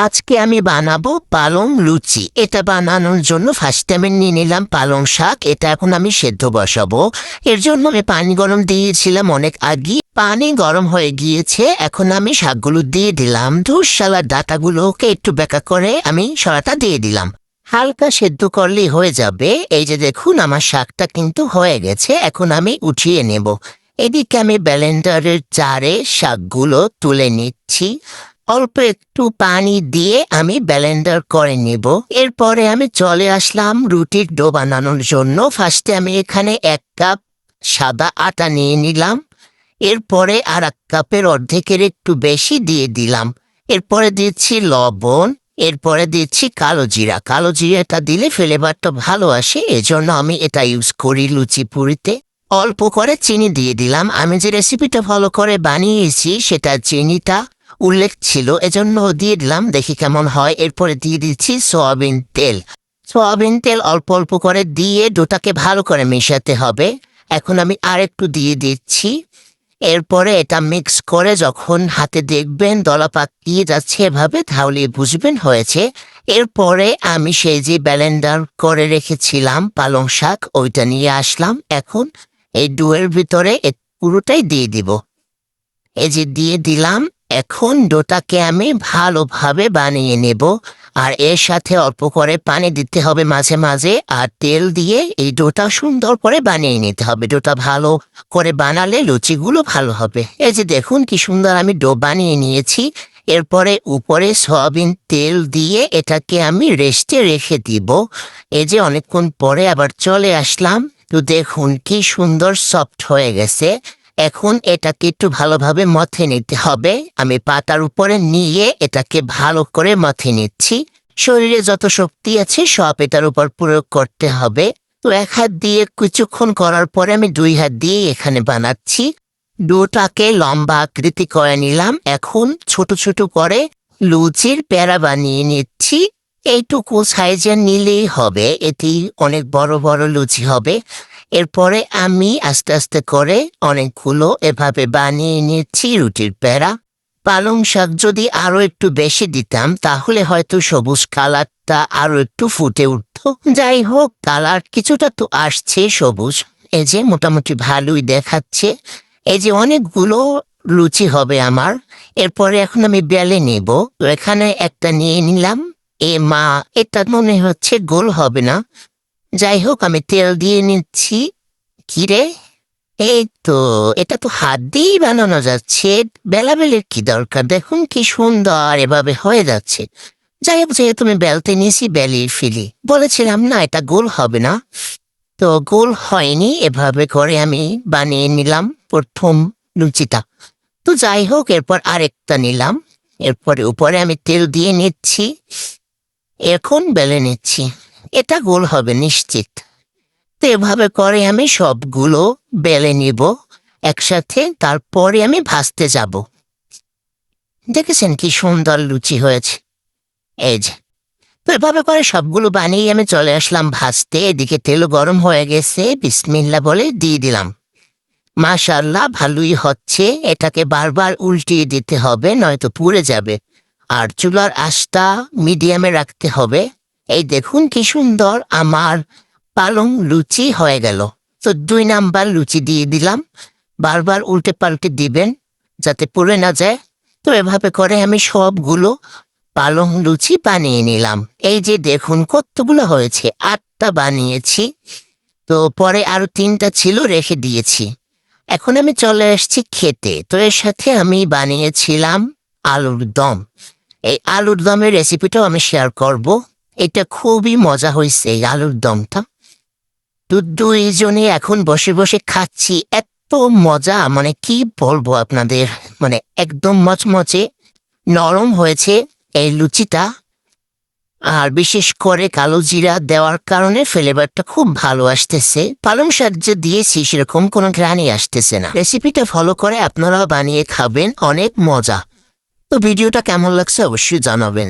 আজকে আমি বানাবো পালং লুচি। এটা বানানোর জন্য ফার্স্ট টাইমে নিয়ে নিলাম পালং শাক। এটা এখন আমি সেদ্ধ বসাবো। এর জন্য আমি পানি গরম দিয়েছিলাম অনেক আগে। পানি গরম হয়ে গিয়েছে, এখন আমি শাকগুলো দিয়ে দিলাম। শালার ডাটাগুলোকে একটু বেঁকা করে আমি সরাটা দিয়ে দিলাম। হালকা সেদ্ধ করলেই হয়ে যাবে। এই যে দেখুন, আমার শাকটা কিন্তু হয়ে গেছে। এখন আমি উঠিয়ে নেব। এদিকে আমি ব্লেন্ডারের জারে শাকগুলো তুলে নিচ্ছি। অল্প একটু পানি দিয়ে আমি ব্লেন্ডার করে নেব। এরপরে আমি চলে আসলাম রুটির ডো বানানোর জন্য। ফার্স্টে আমি এখানে 1 কাপ সাদা আটা নিয়ে নিলাম। এরপরে আর 1 কাপের অর্ধেকের একটু বেশি দিয়ে দিলাম। এরপরে দিচ্ছি লবণ। এরপরে দিচ্ছি কালো জিরা। কালো জিরাটা দিলে ফ্লেভারটা ভালো আসে, এজন্য আমি এটা ইউজ করি লুচি পুরিতে। অল্প করে চিনি দিয়ে দিলাম। আমি যে রেসিপিটা ফলো করে বানিয়েছি সেটা চিনিটা উল্লেখ ছিল, এজন্য দিয়ে দিলাম, দেখি কেমন হয়। এরপরে দিয়ে দিচ্ছি সয়াবিন তেল। সয়াবিন তেল অল্প অল্প করে দিয়ে ডোটাকে ভালো করে মেশাতে হবে। এখন আমি আরেকটু দিয়ে দিচ্ছি। এরপরে এটা মিক্স করে যখন হাতে দেখবেন দলা পাকিয়ে যাচ্ছে এভাবে, তাহলে বুঝবেন হয়েছে। এরপরে আমি সেই যে ব্লেন্ডার করে রেখেছিলাম পালং শাক, ওইটা নিয়ে আসলাম। এখন এই ডোয়ের ভিতরে পুরোটাই দিয়ে দিব। এই যে দিয়ে দিলাম। এখন ডোটাকে আমি ভালোভাবে বানিয়ে নেব। আর এর সাথে অল্প করে পানি দিতে হবে মাঝে মাঝে, আর তেল দিয়ে এই ডোটা সুন্দর করে বানিয়ে নিতে হবে। ডোটা ভালো করে বানালে লুচিগুলো ভালো হবে। এই যে দেখুন কি সুন্দর আমি ডো বানিয়ে নিয়েছি। এরপরে উপরে সয়াবিন তেল দিয়ে এটাকে আমি রেস্টে রেখে দিব। এই যে অনেকক্ষণ পরে আবার চলে আসলাম, তো দেখুন কি সুন্দর সফট হয়ে গেছে। এখন এটাকে একটু ভালোভাবে মথে নিতে হবে। আমি পাতার উপরে নিয়ে এটাকে ভালো করে মথে নিচ্ছি। শরীরে যত শক্তি আছে সব এটার উপর প্রয়োগ করতে হবে। তো 1 হাত দিয়ে কিছুক্ষণ করার পরে আমি 2 হাত দিয়ে এখানে বানাচ্ছি। ডোটাকে লম্বা আকৃতি করে নিলাম। এখন ছোট ছোট করে লুচির প্যারা বানিয়ে নিচ্ছি। এইটুকু সাইজের নিলেই হবে, এটি অনেক বড় বড় লুচি হবে। এরপরে আমি আস্তে আস্তে করে অনেকগুলো এভাবে বানিয়ে নিচ্ছি রুটির প্যারা। পালং শাক যদি আরো একটু বেশি দিতাম তাহলে হয়তো সবুজ কালারটা আরো একটু ফুটে উঠত। যাই হোক, কালার কিছুটা তো আসছে সবুজ। এই যে মোটামুটি ভালোই দেখাচ্ছে। এই যে অনেকগুলো লুচি হবে আমার। এরপরে এখন আমি বেলে নেব। তো এখানে একটা নিয়ে নিলাম। মা, এটা মনে হচ্ছে গোল হবে না। যাই হোক, আমি তেল দিয়ে নিচ্ছি। কিরে, এই তো, এটা তো হাত দিয়েই বানানো যাচ্ছে। বেলাবেলির কি দরকার? দেখুন কি সুন্দর এভাবে হয়ে যাচ্ছে। যাই হোক, যেহেতু তুমি বেলতে নিয়েছি বেলিয়ে ফেলি। বলেছিলাম না এটা গোল হবে না, তো গোল হয়নি। এভাবে করে আমি বানিয়ে নিলাম প্রথম লুচিটা। তো যাই হোক, এরপর আরেকটা নিলাম। এরপরে উপরে আমি তেল দিয়ে নিচ্ছি। এখন বেলে নিচ্ছি। এটা গোল হবে নিশ্চিত। তো এভাবে করে আমি সবগুলো বেলে নিব একসাথে, তারপরে আমি ভাজতে যাব। দেখেছেন কি সুন্দর লুচি হয়েছে। এই যে, তো এভাবে করে সবগুলো বানিয়ে আমি চলে আসলাম ভাজতে। এদিকে তেল গরম হয়ে গেছে, বিসমিল্লাহ বলে দিয়ে দিলাম। মাশাআল্লাহ, ভালোই হচ্ছে। এটাকে বারবার উল্টিয়ে দিতে হবে, নয়তো পুড়ে যাবে। আর চুলার আঁচটা মিডিয়ামে রাখতে হবে। এই দেখুন কি সুন্দর আমার পালং লুচি হয়ে গেল। তো 2 নাম্বার লুচি দিয়ে দিলাম। বারবার উল্টে পাল্টে দিবেন যাতে পুড়ে না যায়। তো এভাবে করে আমি সবগুলো পালং লুচি বানিয়ে নিলাম। এই যে দেখুন কতগুলো হয়েছে, 8টা বানিয়েছি। তো পরে আরো 3টা ছিল, রেখে দিয়েছি। এখন আমি চলে আসছি খেতে। তো এর সাথে আমি বানিয়েছিলাম আলুর দম। এই আলুর দমের রেসিপিটাও আমি শেয়ার করব। এটা খুবই মজা হয়েছে এই আলুর দমটা। তো 2 জনে এখন বসে বসে খাচ্ছি, এত মজা, মানে কি বলবো আপনাদের। মানে একদম মচমচে নরম হয়েছে এই লুচিটা। আর বিশেষ করে কালো জিরা দেওয়ার কারণে ফ্লেভারটা খুব ভালো আসতেছে। পালং শাক যে দিয়েছি সেরকম কোনো ঘ্রাণই আসতেছে না। রেসিপিটা ফলো করে আপনারাও বানিয়ে খাবেন, অনেক মজা। তো ভিডিওটা কেমন লাগছে অবশ্যই জানাবেন।